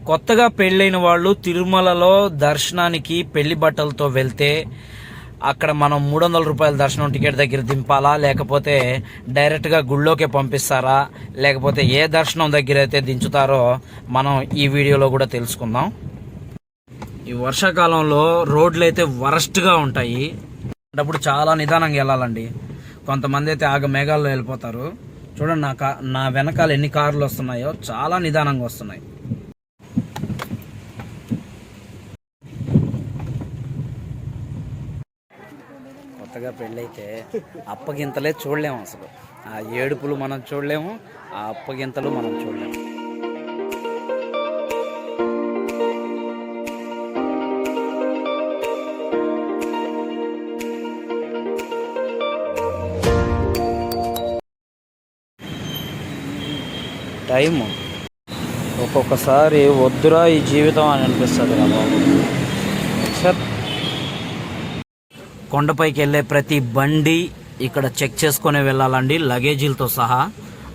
కొత్తగా పెళ్ళైన వాళ్ళు తిరుమలలో దర్శనానికి పెళ్లి బట్టలతో వెళ్తే అక్కడ మనం 300 రూపాయల దర్శనం టికెట్ దగ్గర దింపాలా, లేకపోతే డైరెక్ట్గా గుళ్ళోకే పంపిస్తారా, లేకపోతే ఏ దర్శనం దగ్గర అయితే దించుతారో మనం ఈ వీడియోలో కూడా తెలుసుకుందాం. ఈ వర్షాకాలంలో రోడ్లు అయితే వరస్ట్గా ఉంటాయి. అప్పుడు చాలా నిదానంగా వెళ్ళాలండి. కొంతమంది అయితే ఆగ మేఘాల్లో వెళ్ళిపోతారు. చూడండి నా వెనకాల ఎన్ని కార్లు వస్తున్నాయో, చాలా నిదానంగా వస్తున్నాయి. కొత్తగా పెళ్ళైతే అప్పగింతలే చూడలేము. అసలు ఆ ఏడుపులు మనం చూడలేము, ఆ అప్పగింతలు మనం చూడలేము. టైము ఒక్కొక్కసారి వద్దురా ఈ జీవితం అని అనిపిస్తుంది నా బాబు. కొండపైకి వెళ్ళే ప్రతి బండి ఇక్కడ చెక్ చేసుకునే వెళ్ళాలండి, లగేజీలతో సహా.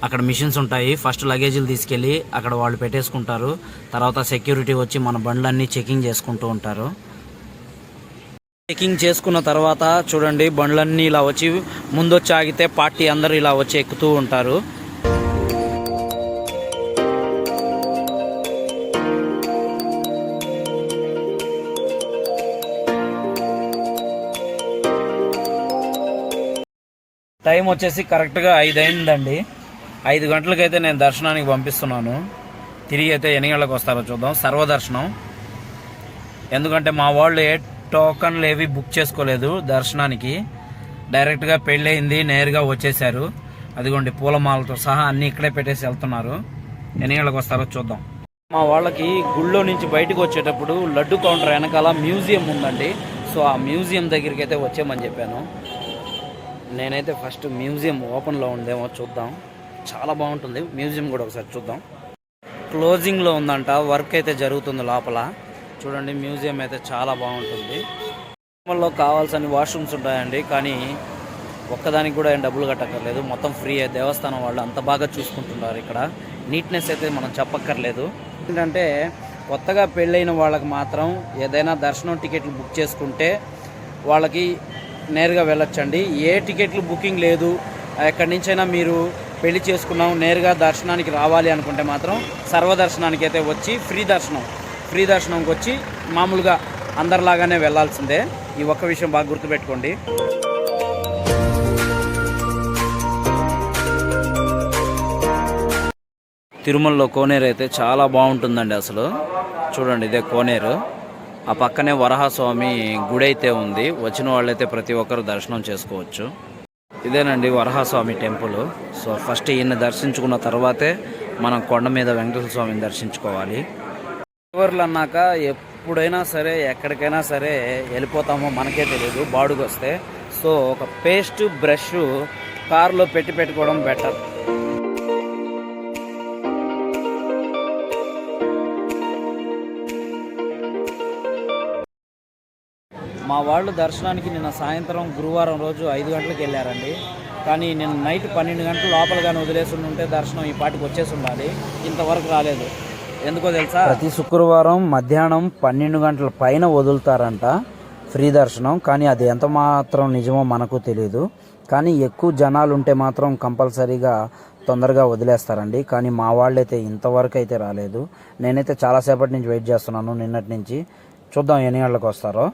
అక్కడ మిషన్స్ ఉంటాయి. ఫస్ట్ లగేజీలు తీసుకెళ్ళి అక్కడ వాళ్ళు పెట్టేసుకుంటారు. తర్వాత సెక్యూరిటీ వచ్చి మన బండ్లన్నీ చెకింగ్ చేసుకుంటూ ఉంటారు. చెకింగ్ చేసుకున్న తర్వాత చూడండి, బండ్లన్నీ ఇలా వచ్చి ముందొచ్చి ఆగితే పార్టీ అందరూ ఇలా వచ్చి ఎక్కుతూ ఉంటారు. టైం వచ్చేసి కరెక్ట్గా 5 అయిందండి. 5 గంటలకైతే నేను దర్శనానికి పంపిస్తున్నాను. తిరిగి అయితే ఎన్ని గంటలకు వస్తారో చూద్దాం. సర్వదర్శనం, ఎందుకంటే మా వాళ్ళు ఏ టోకన్లు ఏవి బుక్ చేసుకోలేదు దర్శనానికి. డైరెక్ట్గా పెళ్ళయింది, నేరుగా వచ్చేసారు. అదిగోండి పూలమాలతో సహా అన్నీ ఇక్కడే పెట్టేసి వెళ్తున్నారు. ఎన్ని గంటలకు వస్తారో చూద్దాం. మా వాళ్ళకి గుళ్ళో నుంచి బయటకు వచ్చేటప్పుడు లడ్డు కౌంటర్ వెనకాల మ్యూజియం ఉందండి. సో ఆ మ్యూజియం దగ్గరికి అయితే వచ్చేయమని చెప్పాను. నేనైతే ఫస్ట్ మ్యూజియం ఓపెన్లో ఉందేమో చూద్దాం. చాలా బాగుంటుంది మ్యూజియం కూడా, ఒకసారి చూద్దాం. క్లోజింగ్లో ఉందంట, వర్క్ అయితే జరుగుతుంది లోపల. చూడండి మ్యూజియం అయితే చాలా బాగుంటుంది. తిరుమలలో కావాల్సిన వాష్రూమ్స్ ఉంటాయండి, కానీ ఒక్కదానికి కూడా ఏం డబ్బులు కట్టక్కర్లేదు, మొత్తం ఫ్రీ. దేవస్థానం వాళ్ళు అంత బాగా చూసుకుంటున్నారు ఇక్కడ. నీట్నెస్ అయితే మనం చెప్పక్కర్లేదు. ఏంటంటే కొత్తగా పెళ్ళైన వాళ్ళకి మాత్రం ఏదైనా దర్శనం టికెట్లు బుక్ చేసుకుంటే వాళ్ళకి నేరుగా వెళ్ళొచ్చండి. ఏ టికెట్లు బుకింగ్ లేదు, ఎక్కడి నుంచైనా మీరు పెళ్లి చేసుకున్నాం నేరుగా దర్శనానికి రావాలి అనుకుంటే మాత్రం సర్వదర్శనానికి అయితే వచ్చి ఫ్రీ దర్శనంకి వచ్చి మామూలుగా అందరిలాగానే వెళ్ళాల్సిందే. ఈ ఒక్క విషయం బాగా గుర్తుపెట్టుకోండి. తిరుమలలో కోనేరు అయితే చాలా బాగుంటుందండి. అసలు చూడండి, ఇదే కోనేరు. ఆ పక్కనే వరహాస్వామి గుడి అయితే ఉంది. వచ్చిన వాళ్ళైతే ప్రతి ఒక్కరు దర్శనం చేసుకోవచ్చు. ఇదేనండి వరహాస్వామి టెంపుల్. సో ఫస్ట్ ఈయన్ని దర్శించుకున్న తర్వాతే మనం కొండ మీద వెంకటేశ్వర స్వామిని దర్శించుకోవాలి. డ్రైవర్లు అన్నాక ఎప్పుడైనా సరే ఎక్కడికైనాసరే వెళ్ళిపోతామో మనకే తెలియదు బాడుగు వస్తే. సో ఒక పేస్ట్ బ్రష్ కారులో పెట్టుకోవడం బెటర్. మా వాళ్ళు దర్శనానికి నిన్న సాయంత్రం గురువారం రోజు 5 గంటలకు వెళ్ళారండి. కానీ నిన్న నైట్ 12 గంటలు లోపలగానే వదిలేసి ఉంటే దర్శనం ఈ పాటికి వచ్చేసి ఉండాలి. ఇంతవరకు రాలేదు. ఎందుకో తెలుసా, ప్రతి శుక్రవారం మధ్యాహ్నం 12 గంటల పైన వదులుతారంట ఫ్రీ దర్శనం. కానీ అది ఎంత మాత్రం నిజమో మనకు తెలియదు. కానీ ఎక్కువ జనాలు ఉంటే మాత్రం కంపల్సరీగా తొందరగా వదిలేస్తారండి. కానీ మా వాళ్ళైతే ఇంతవరకు అయితే రాలేదు. నేనైతే చాలాసేపటి నుంచి వెయిట్ చేస్తున్నాను, నిన్నటి నుంచి. చూద్దాం ఎన్ని గంటలకు వస్తారో.